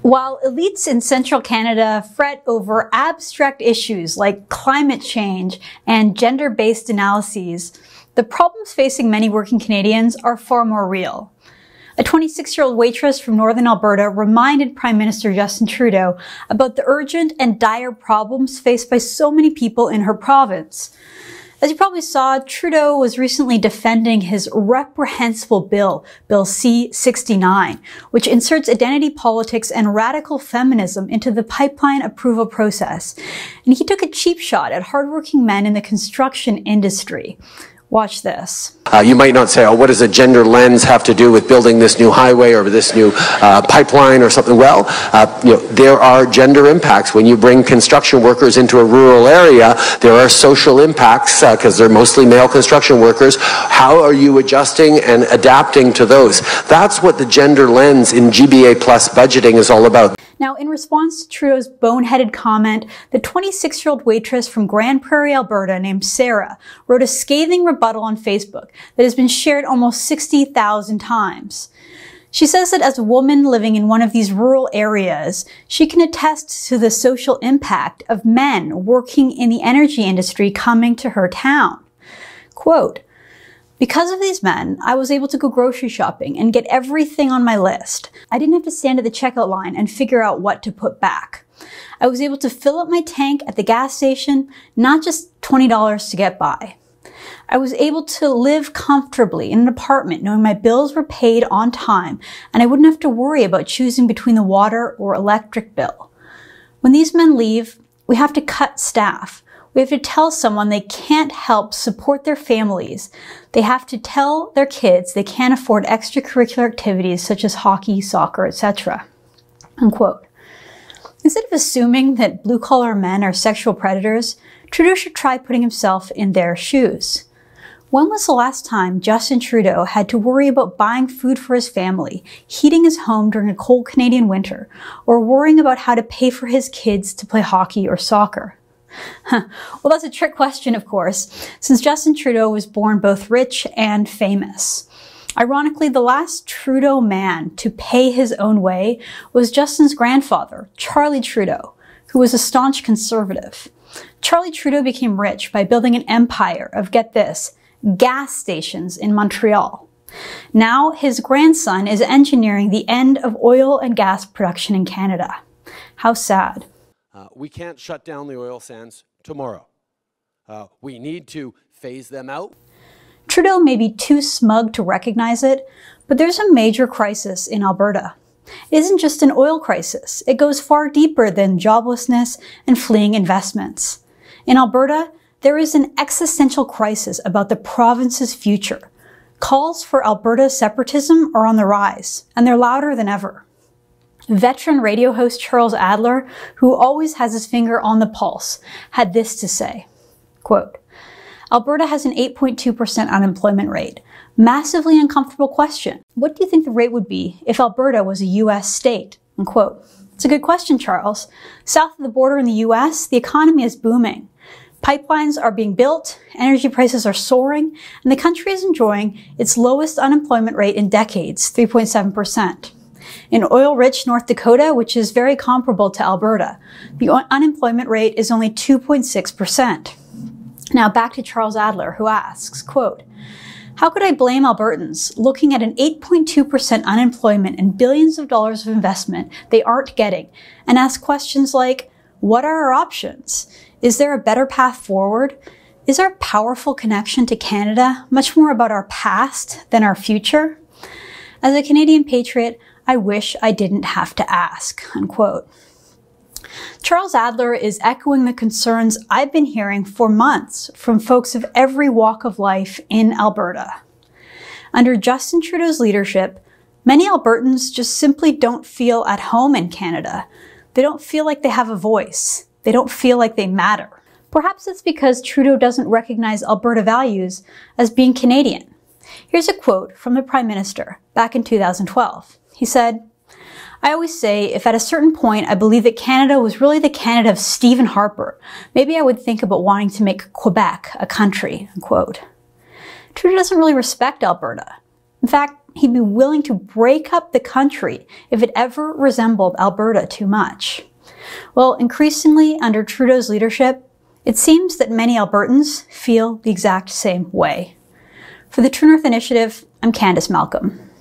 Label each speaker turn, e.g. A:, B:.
A: While elites in central Canada fret over abstract issues like climate change and gender-based analyses, the problems facing many working Canadians are far more real. A 26-year-old waitress from northern Alberta reminded Prime Minister Justin Trudeau about the urgent and dire problems faced by so many people in her province. As you probably saw, Trudeau was recently defending his reprehensible bill, Bill C-69, which inserts identity politics and radical feminism into the pipeline approval process. And he took a cheap shot at hardworking men in the construction industry. Watch this.
B: You might not say, oh, what does a gender lens have to do with building this new highway or this new pipeline or something? Well, there are gender impacts. When you bring construction workers into a rural area, there are social impacts because they're mostly male construction workers. How are you adjusting and adapting to those? That's what the gender lens in GBA plus budgeting is all about.
A: Now, in response to Trudeau's boneheaded comment, the 26-year-old waitress from Grand Prairie, Alberta, named Sarah, wrote a scathing rebuttal on Facebook that has been shared almost 60,000 times. She says that as a woman living in one of these rural areas, she can attest to the social impact of men working in the energy industry coming to her town. Quote, "Because of these men, I was able to go grocery shopping and get everything on my list. I didn't have to stand at the checkout line and figure out what to put back. I was able to fill up my tank at the gas station, not just $20 to get by. I was able to live comfortably in an apartment knowing my bills were paid on time and I wouldn't have to worry about choosing between the water or electric bill. When these men leave, we have to cut staff. We have to tell someone they can't help support their families. They have to tell their kids they can't afford extracurricular activities such as hockey, soccer, etc." Unquote. Instead of assuming that blue-collar men are sexual predators, Trudeau should try putting himself in their shoes. When was the last time Justin Trudeau had to worry about buying food for his family, heating his home during a cold Canadian winter, or worrying about how to pay for his kids to play hockey or soccer? Well, that's a trick question, of course, since Justin Trudeau was born both rich and famous. Ironically, the last Trudeau man to pay his own way was Justin's grandfather, Charlie Trudeau, who was a staunch conservative. Charlie Trudeau became rich by building an empire of, get this, gas stations in Montreal. Now, his grandson is engineering the end of oil and gas production in Canada. How sad.
B: We can't shut down the oil sands tomorrow. We need to phase them out.
A: Trudeau may be too smug to recognize it, but there's a major crisis in Alberta. It isn't just an oil crisis. It goes far deeper than joblessness and fleeing investments. In Alberta, there is an existential crisis about the province's future. Calls for Alberta separatism are on the rise, and they're louder than ever. Veteran radio host Charles Adler, who always has his finger on the pulse, had this to say, quote, "Alberta has an 8.2% unemployment rate. Massively uncomfortable question. What do you think the rate would be if Alberta was a U.S. state?" Unquote. It's a good question, Charles. South of the border in the U.S., the economy is booming. Pipelines are being built, energy prices are soaring, and the country is enjoying its lowest unemployment rate in decades, 3.7%. In oil-rich North Dakota, which is very comparable to Alberta, the unemployment rate is only 2.6%. Now back to Charles Adler, who asks, quote, "How could I blame Albertans looking at an 8.2% unemployment and billions of dollars of investment they aren't getting and ask questions like, what are our options? Is there a better path forward? Is our powerful connection to Canada much more about our past than our future? As a Canadian patriot, I wish I didn't have to ask," unquote. Charles Adler is echoing the concerns I've been hearing for months from folks of every walk of life in Alberta. Under Justin Trudeau's leadership, many Albertans just simply don't feel at home in Canada. They don't feel like they have a voice. They don't feel like they matter. Perhaps it's because Trudeau doesn't recognize Alberta values as being Canadian. Here's a quote from the Prime Minister back in 2012. He said, "I always say if at a certain point I believe that Canada was really the Canada of Stephen Harper, maybe I would think about wanting to make Quebec a country," unquote. Trudeau doesn't really respect Alberta. In fact, he'd be willing to break up the country if it ever resembled Alberta too much. Well, increasingly under Trudeau's leadership, it seems that many Albertans feel the exact same way. For the True North Initiative, I'm Candice Malcolm.